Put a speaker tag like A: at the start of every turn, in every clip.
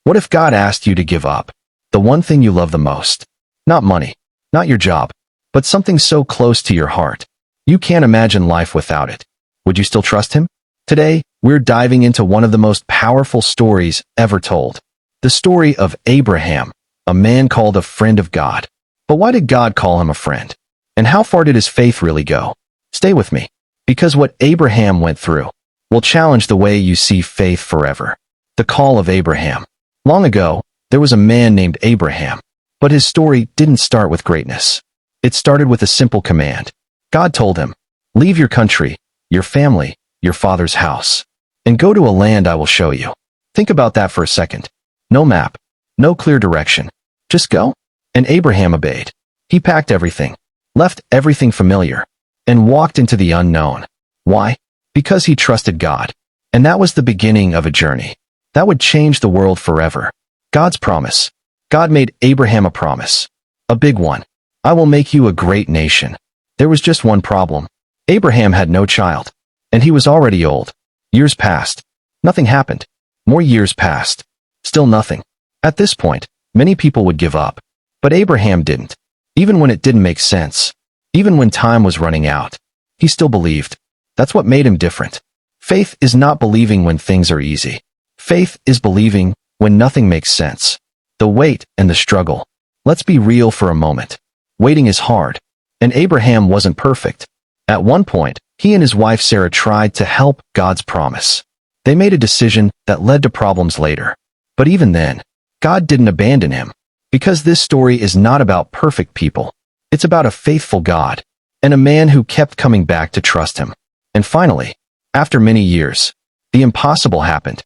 A: What if God asked you to give up the one thing you love the most? Not money, not your job, but something so close to your heart. You can't imagine life without it. Would you still trust him? Today, we're diving into one of the most powerful stories ever told. The story of Abraham, a man called a friend of God. But why did God call him a friend? And how far did his faith really go? Stay with me, because what Abraham went through will challenge the way you see faith forever. The call of Abraham. Long ago, there was a man named Abraham, but his story didn't start with greatness. It started with a simple command. God told him, "Leave your country, your family, your father's house, and go to a land I will show you." Think about that for a second. No map, no clear direction. Just go. And Abraham obeyed. He packed everything, left everything familiar, and walked into the unknown. Why? Because he trusted God. And that was the beginning of a journey that would change the world forever. God's promise. God made Abraham a promise. A big one. "I will make you a great nation." There was just one problem. Abraham had no child, and he was already old. Years passed. Nothing happened. More years passed. Still nothing. At this point, many people would give up. But Abraham didn't. Even when it didn't make sense. Even when time was running out. He still believed. That's what made him different. Faith is not believing when things are easy. Faith is believing when nothing makes sense. The wait and the struggle. Let's be real for a moment. Waiting is hard. And Abraham wasn't perfect. At one point, he and his wife Sarah tried to help God's promise. They made a decision that led to problems later. But even then, God didn't abandon him. Because this story is not about perfect people. It's about a faithful God, and a man who kept coming back to trust him. And finally, after many years, the impossible happened.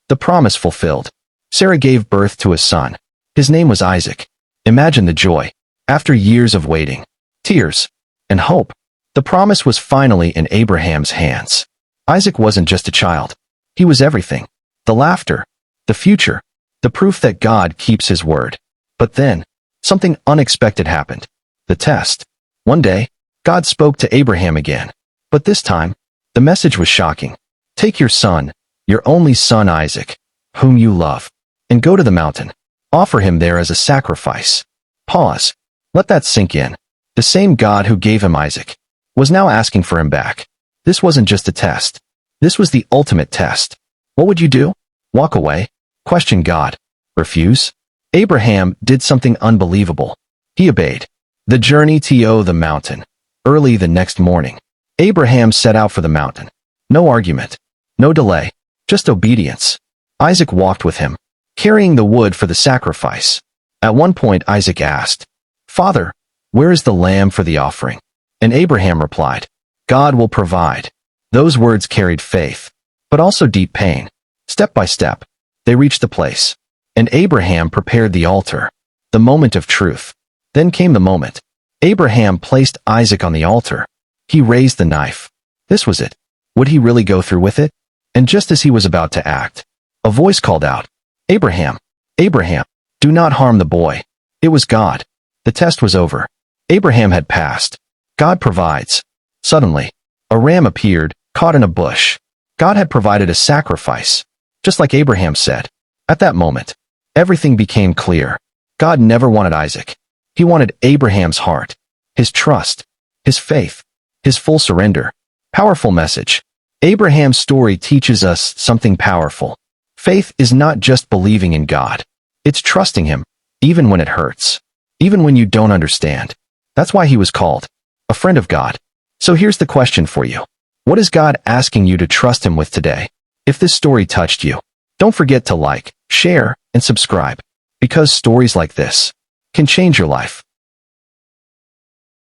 A: The promise fulfilled. Sarah gave birth to a son. His name was Isaac. Imagine the joy. After years of waiting, tears, and hope, the promise was finally in Abraham's hands. Isaac wasn't just a child. He was everything. The laughter, the future, the proof that God keeps his word. But then, something unexpected happened. The test. One day, God spoke to Abraham again. But this time, the message was shocking. "Take your son, your only son Isaac, whom you love, and go to the mountain. Offer him there as a sacrifice." Pause. Let that sink in. The same God who gave him Isaac was now asking for him back. This wasn't just a test. This was the ultimate test. What would you do? Walk away? Question God? Refuse? Abraham did something unbelievable. He obeyed. The journey to the mountain. Early the next morning, Abraham set out for the mountain. No argument. No delay. Just obedience. Isaac walked with him, carrying the wood for the sacrifice. At one point Isaac asked, "Father, where is the lamb for the offering?" And Abraham replied, "God will provide." Those words carried faith, but also deep pain. Step by step, they reached the place. And Abraham prepared the altar, the moment of truth. Then came the moment. Abraham placed Isaac on the altar. He raised the knife. This was it. Would he really go through with it? And just as he was about to act, a voice called out, "Abraham, Abraham, do not harm the boy." It was God. The test was over. Abraham had passed. God provides. Suddenly, a ram appeared, caught in a bush. God had provided a sacrifice, just like Abraham said. At that moment, everything became clear. God never wanted Isaac. He wanted Abraham's heart, his trust, his faith, his full surrender. Powerful message. Abraham's story teaches us something powerful. Faith is not just believing in God. It's trusting him, even when it hurts, even when you don't understand. That's why he was called a friend of God. So here's the question for you. What is God asking you to trust him with today? If this story touched you, don't forget to like, share, and subscribe, because stories like this can change your life.